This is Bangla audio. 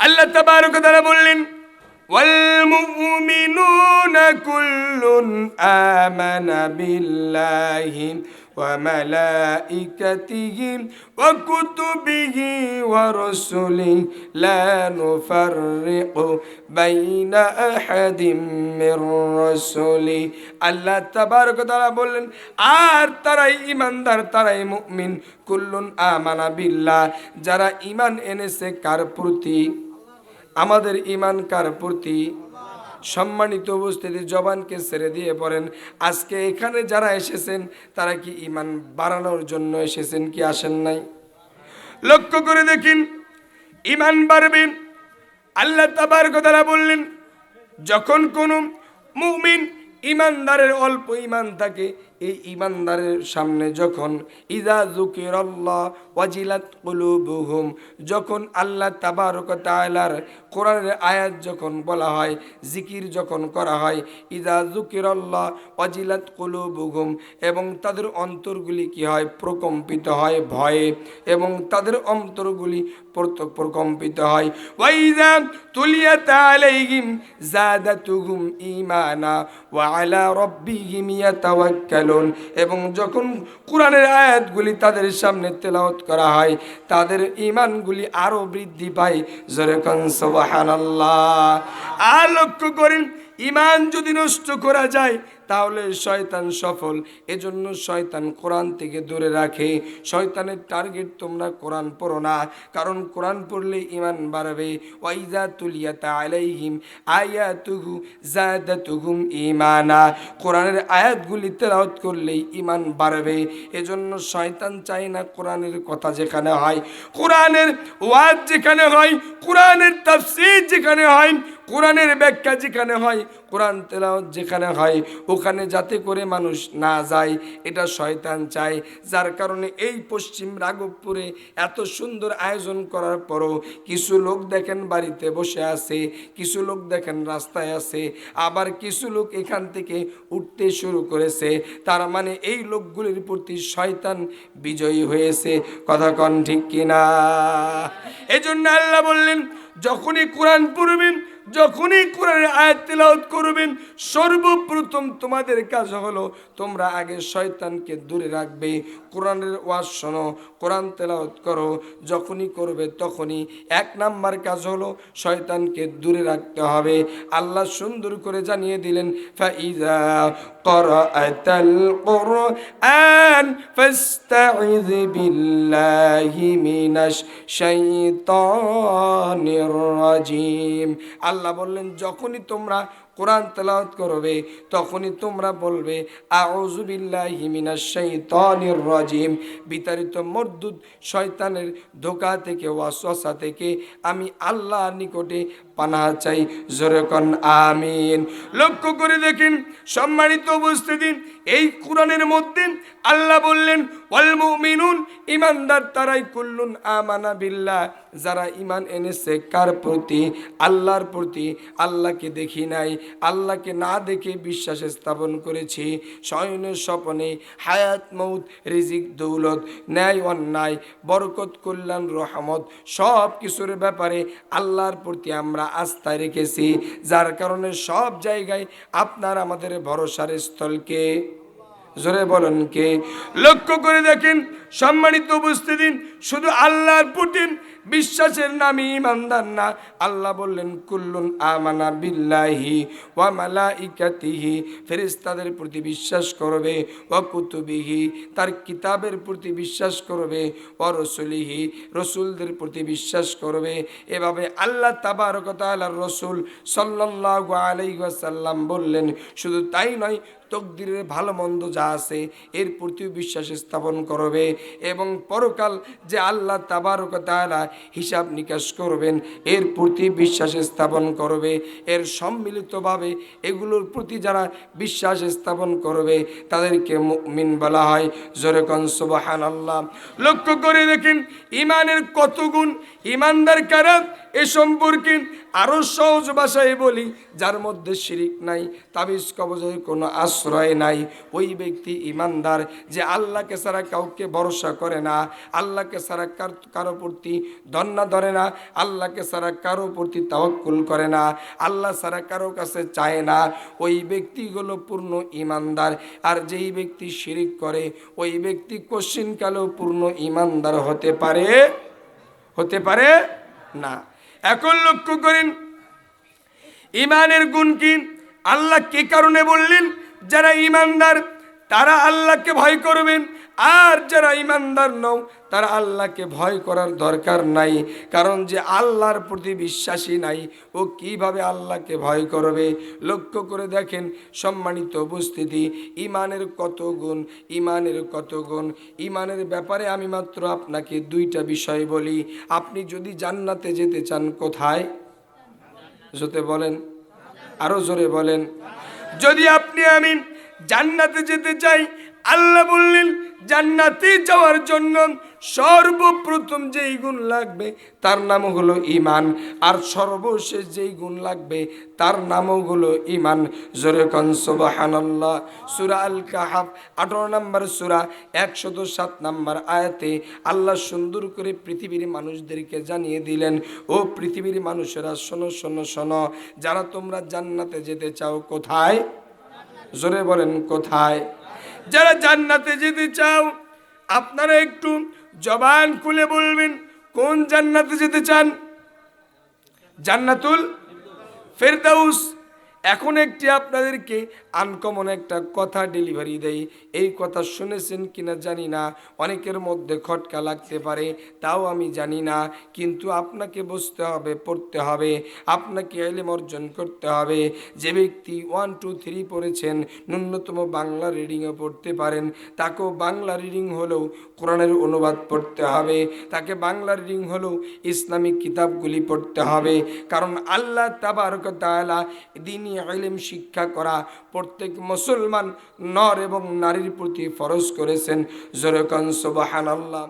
আল্লাহ তাবারক ওয়া তাআলা বললেন, ওয়াল মুমিনুনা কুল্লুন আমানা বিল্লাহি ওয়া মালাইকাতিহি ওয়া কুতুবিহি ওয়া রাসূলিহি লা নুফাররিকু বাইনা আহাদিম মির রাসূলি। আল্লাহ তাবারক ওয়া তাআলা বললেন, আর তারাই ঈমানদার, তারাই মুমিন। কুল্লুন আমানা বিল্লাহ, যারা ঈমান এনেছে কার প্রতি? আমাদের ঈমান কার প্রতি? সম্মানিত উপস্থিতি, জবানকে ছেড়ে দিয়ে পড়েন, আজকে এখানে যারা এসেছেন তারা কি ঈমান বাড়ানোর জন্য এসেছেন, কি আসেন নাই? লক্ষ্য করে দেখেন, ঈমান বাড়বে। আল্লাহ তাবারক ওয়া তাআলা বললেন, যখন কোন মুমিন ঈমানদারের অল্প ঈমান থাকে, এই ঈমানদারের সামনে যখন ইযা যুকিরাল্লাহ ওয়াজিলাত কুলুবুহুম, যখন আল্লাহ তাবারক ওয়া তাআলার কোরআনের আয়াত যখন বলা হয়, জিকির যখন করা হয়, ইযা যুকিরাল্লাহ ওয়াজিলাত কুলুবুহুম, এবং তাদের অন্তরগুলি কি হয়? প্রকম্পিত হয় ভয়ে, এবং তাদের অন্তরগুলি প্রকম্পিত হয়। ওয়া ইযা তুলিয়াত আলাইহিম যাদাতুহুম ঈমানা ওয়া আলা রাব্বিহিম ইয়াতাওয়াক্কালুন, এবং যখন কোরআনের আয়াতগুলি তাদের সামনে তেলাওয়াত করা হয়, তাদের ঈমানগুলি আরো বৃদ্ধি পায়। জোরে কোন সুবহানাল্লাহ। আর লক্ষ্য করেন, ঈমান যদি নষ্ট করা যায় তাহলে শয়তান সফল। এজন্য শয়তান কোরআন থেকে দূরে রাখে। শয়তানের টার্গেট তোমরা কোরআন পড়ো না, কারণ কোরআন পড়লে ঈমান বাড়বে। ওয়াইজা তুলিয়াত আলাইহিম আয়াতুহু যাদাতুহুম ঈমানা, কোরআনের আয়াতগুলি তেলাওয়াত করলেই ঈমান বাড়বে। এজন্য শয়তান চায় না কোরআনের কথা যেখানে হয়, কোরআনের ওয়াজ যেখানে হয়, কোরআনের তাফসীর যেখানে হয়, কোরআনের ব্যাখ্যা যেখানে হয়, কোরআন তেলাওয়াত যেখানে হয়, ওখানে যাতে করে মানুষ না যায়, এটা শয়তান চায়। যার কারণে এই পশ্চিম রাঘবপুরে এত সুন্দর আয়োজন করার পরও কিছু লোক দেখেন বাড়িতে বসে আছে, কিছু লোক দেখেন রাস্তায় আছে, আবার কিছু লোক এখান থেকে উঠতে শুরু করেছে। তার মানে এই লোকগুলির প্রতি শয়তান বিজয়ী হয়েছে। কথা কন ঠিক কিনা? এজন্য আল্লাহ বললেন, যখনই কোরআন পড়বেন, যখনই কোরআনের আয়াত তেলাওয়াত করবেন, সর্বপ্রথম তোমাদের কাজ হলো তোমরা আগে শয়তানকে দূরে রাখবে। কোরআনের ওয়াজ শোনো, কোরআন তেলাওয়াত করো, যখনই করবে তখনই এক নাম্বার কাজ হলো শয়তানকে দূরে রাখতে হবে। আল্লাহ সুন্দর করে জানিয়ে দিলেন, ফাইযা ক্বরাআতাল কুরআন ফাস্তাইয বিল্লাহি মিনাশ শাইতানির রাজিম। আল্লাহ বললেন, যখনই তোমরা কোরআন তেলাওয়াত করবে তখনই তোমরা বলবে আউযু বিল্লাহি মিনাশ শাইতানির রাজিম, বিতাড়িত মরদুদ শয়তানের ধোঁকা থেকে, ওয়াসওয়াসা থেকে আমি আল্লাহর নিকটে পানাহ চাই। জোরে কোন আমিন। লক্ষ্য করে দেখেন সম্মানিত উপস্থিতি, এই কোরআনের মধ্যে আল্লাহ বললেন, ওয়াল মুমিনুন, ঈমানদার তারাই, কুল্লুন আমানা বিল্লাহ, যারা ঈমান এনেছে কার প্রতি? আল্লাহর প্রতি। আল্লাহকে দেখি নাই, আল্লাহকে না দেখে বিশ্বাস স্থাপন করেছি। শয়নের স্বপনে, হায়াত মৌত, রিজিক দৌলত, ন্যায় অন্যায়, বরকত কল্যাণ রহমত, সব কিছুর ব্যাপারে আল্লাহর প্রতি আমরা আস্থা রেখেছি। যার কারণে সব জায়গায় আপনার আমাদের ভরসার স্থলকে, জোরে বলেন কে? লক্ষ্য করে দেখেন সম্মানিত উপস্থিতি, শুধু আল্লাহর প্রতি বিশ্বাসের নামে ঈমানদার না। আল্লাহ বললেন, কুল্লুন আমানা বিল্লাহি ওয়া মালাইকাতিহি, ফেরেশতাদের প্রতি বিশ্বাস করবে, ওয়া কুতুবিহি, তার কিতাবের প্রতি বিশ্বাস করবে, ওয়া রাসূলিহি, রাসূলদের প্রতি বিশ্বাস করবে। এভাবে আল্লাহ তাবারক ওয়া তাআলার রাসূল সাল্লাল্লাহু আলাইহি ওয়াসাল্লাম বললেন, শুধু তাই নয়, তকদিরের ভালো মন্দ যা আছে এর প্রতি বিশ্বাস স্থাপন করবে, এবং পরকাল যে আল্লাহ তাবারক ওয়া তাআলা হিসাব নিকাশ করবেন এর প্রতি বিশ্বাস স্থাপন করবে। এর সম্মিলিতভাবে এগুলোর প্রতি যারা বিশ্বাস স্থাপন করবে তাদেরকে মুমিন বলা হয়। জোরে কোন সুবহানাল্লাহ। লক্ষ্য করে দেখেন ঈমানের কত গুণ, ইমানদার কারা এ সম্পর্কে আরো সহজ ভাষায় বলি, যার মধ্যে শিরিক নাই, তাবিজ কবজের কোনো আশ্রয় নাই, ওই ব্যক্তি ইমানদার, যে আল্লাহকে ছাড়া কাউকে ভরসা করে না, আল্লাহকে ছাড়া কারো প্রতি ধন্না ধরে না, আল্লাহকে ছাড়া কারো প্রতি তাওয়াক্কুল করে না, আল্লাহ ছাড়া কারো কাছে চায় না, ওই ব্যক্তিগুলো পূর্ণ ইমানদার। আর যেই ব্যক্তি শিরিক করে ওই ব্যক্তি কোশ্চিনকালেও পূর্ণ ইমানদার হতে পারে না। এখন লক্ষ্য করেন ইমানের গুণ কি, আল্লাহ কি কারণে বললেন যারা ইমানদার তারা আল্লাহকে ভয় করবেন, আর যারা ইমানদার নও তারা আল্লাহকে ভয় করার দরকার নাই। কারণ যে আল্লাহর প্রতি বিশ্বাসী নাই ও কিভাবে আল্লাহকে ভয় করবে? লক্ষ্য করে দেখেন সম্মানিত উপস্থিতি, ইমানের কত গুণ, ইমানের কত গুণ। ইমানের ব্যাপারে আমি মাত্র আপনাকে দুইটা বিষয় বলি। আপনি যদি জান্নাতে যেতে চান কোথায়? জোরে বলেন, আরো জোরে বলেন। যদি আপনি আমি জান্নাতে যেতে চাই, আল্লাহ বললেন জান্নাতে যাওয়ার জন্য সর্বপ্রথম যেই গুণ লাগবে তার নাম হলো ইমান, আর সর্বশেষ যেই গুণ লাগবে তার নামও হলো ইমান। জোরে কোন সুবহানাল্লাহ। সূরা আল কাহাফ 18 নম্বর সূরা 107 নম্বর আয়াতে আল্লাহ সুন্দর করে পৃথিবীর মানুষদেরকে জানিয়ে দিলেন, ও পৃথিবীর মানুষেরা শোনো শোনো শোনো, যারা তোমরা জান্নাতে যেতে চাও কোথায়? জোরে বলেন কোথায়? যারা জান্নাতে যেতে চাও আপনারা একটু জবান খুলে বলবেন কোন জান্নাতে যেতে চান? জান্নাতুল ফেরদাউস। এখন একটি আপনাদেরকে আনকমন একটা কথা ডেলিভারি দেই, এই কথা শুনেছেন কিনা জানি না, অনেকের মধ্যে খটকা লাগতে পারে, তাও আমি জানি না, কিন্তু আপনাকে বুঝতে হবে, পড়তে হবে, আপনাকে ইলম অর্জন করতে হবে। যে ব্যক্তি 1 2 3 পড়েছেন, ন্যূনতম বাংলা রিডিংও পড়তে পারেন, তাকেও বাংলা রিডিং হলেও কোরআনের অনুবাদ পড়তে হবে, তাকে বাংলা রিডিং হলেও ইসলামিক কিতাবগুলি পড়তে হবে। কারণ আল্লাহ তাবারক ওয়া তাআলা দ্বীনি ইলম শিক্ষা করা প্রত্যেক মুসলমান নর এবং নারীর প্রতি ফরজ করেছেন। জোরে কোন সুবহানাল্লাহ।